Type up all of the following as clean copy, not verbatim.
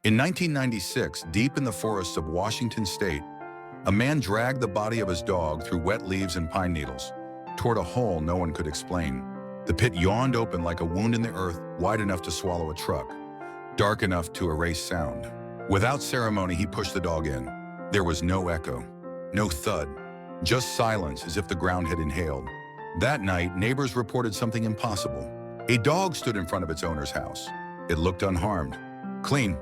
In 1996, deep in the forests of Washington state, a man dragged the body of his dog through wet leaves and pine needles toward a hole no one could explain. The pit yawned open like a wound in the earth, wide enough to swallow a truck, dark enough to erase sound. Without ceremony, he pushed the dog in. There was no echo, no thud, just silence as if the ground had inhaled. That night, neighbors reported something impossible. A dog stood in front of its owner's house. It looked unharmed, clean,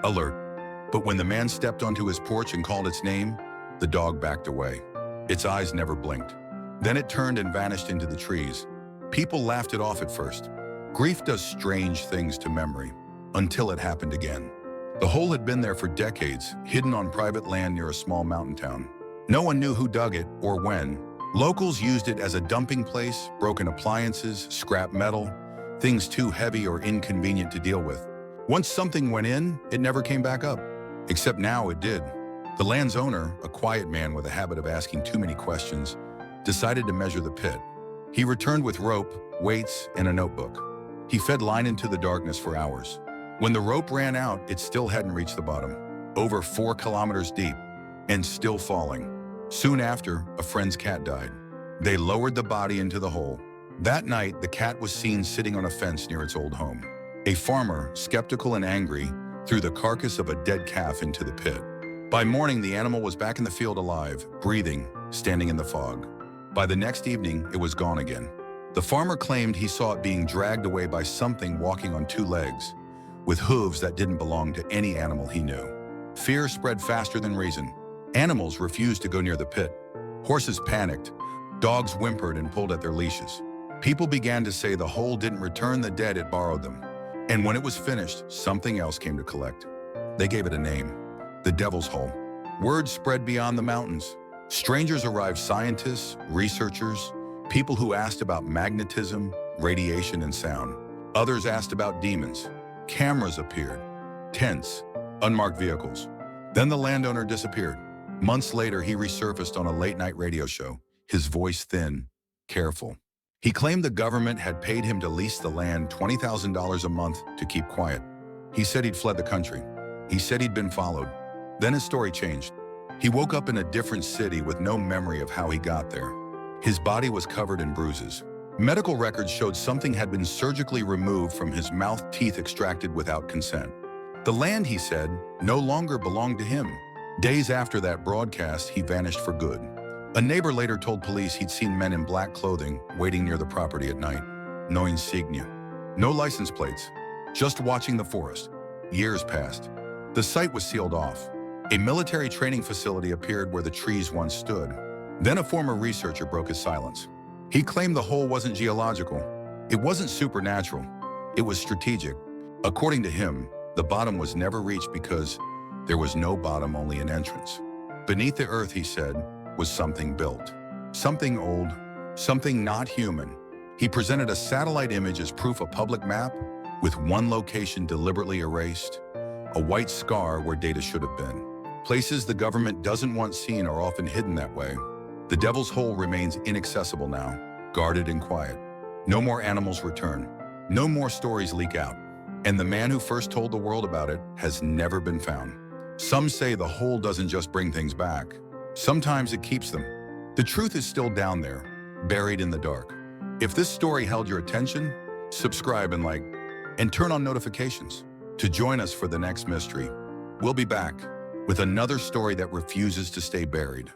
alert. But when the man stepped onto his porch and called its name, the dog backed away. Its eyes never blinked. Then it turned and vanished into the trees. People laughed it off at first. Grief does strange things to memory, until it happened again. The hole had been there for decades, hidden on private land near a small mountain town. No one knew who dug it or when. Locals used it as a dumping place, broken appliances, scrap metal, things too heavy or inconvenient to deal with. Once something went in, it never came back up. Except now it did. The land's owner, a quiet man with a habit of asking too many questions, decided to measure the pit. He returned with rope, weights, and a notebook. He fed line into the darkness for hours. When the rope ran out, it still hadn't reached the bottom. Over 4 kilometers deep, and still falling. Soon after, a friend's cat died. They lowered the body into the hole. That night, the cat was seen sitting on a fence near its old home. A farmer, skeptical and angry, threw the carcass of a dead calf into the pit. By morning, the animal was back in the field alive, breathing, standing in the fog. By the next evening, it was gone again. The farmer claimed he saw it being dragged away by something walking on 2 legs, with hooves that didn't belong to any animal he knew. Fear spread faster than reason. Animals refused to go near the pit. Horses panicked. Dogs whimpered and pulled at their leashes. People began to say the hole didn't return the dead it borrowed them. And when it was finished, something else came to collect. They gave it a name, the Devil's Hole. Word spread beyond the mountains. Strangers arrived, scientists, researchers, people who asked about magnetism, radiation, and sound. Others asked about demons. Cameras appeared, tents, unmarked vehicles. Then the landowner disappeared. Months later, he resurfaced on a late-night radio show, his voice thin, careful. He claimed the government had paid him to lease the land $20,000 a month to keep quiet. He said he'd fled the country. He said he'd been followed. Then his story changed. He woke up in a different city with no memory of how he got there. His body was covered in bruises. Medical records showed something had been surgically removed from his mouth, teeth extracted without consent. The land, he said, no longer belonged to him. Days after that broadcast, he vanished for good. A neighbor later told police he'd seen men in black clothing waiting near the property at night. No insignia, no license plates, just watching the forest. Years passed. The site was sealed off. A military training facility appeared where the trees once stood. Then a former researcher broke his silence. He claimed the hole wasn't geological. It wasn't supernatural. It was strategic. According to him, the bottom was never reached because there was no bottom, only an entrance. Beneath the earth, he said, was something built. Something old, something not human. He presented a satellite image as proof, a public map with one location deliberately erased, a white scar where data should have been. Places the government doesn't want seen are often hidden that way. The Devil's Hole remains inaccessible now, guarded and quiet. No more animals return. No more stories leak out. And the man who first told the world about it has never been found. Some say the hole doesn't just bring things back. Sometimes it keeps them. The truth is still down there, buried in the dark. If this story held your attention, subscribe and like, and turn on notifications to join us for the next mystery. We'll be back with another story that refuses to stay buried.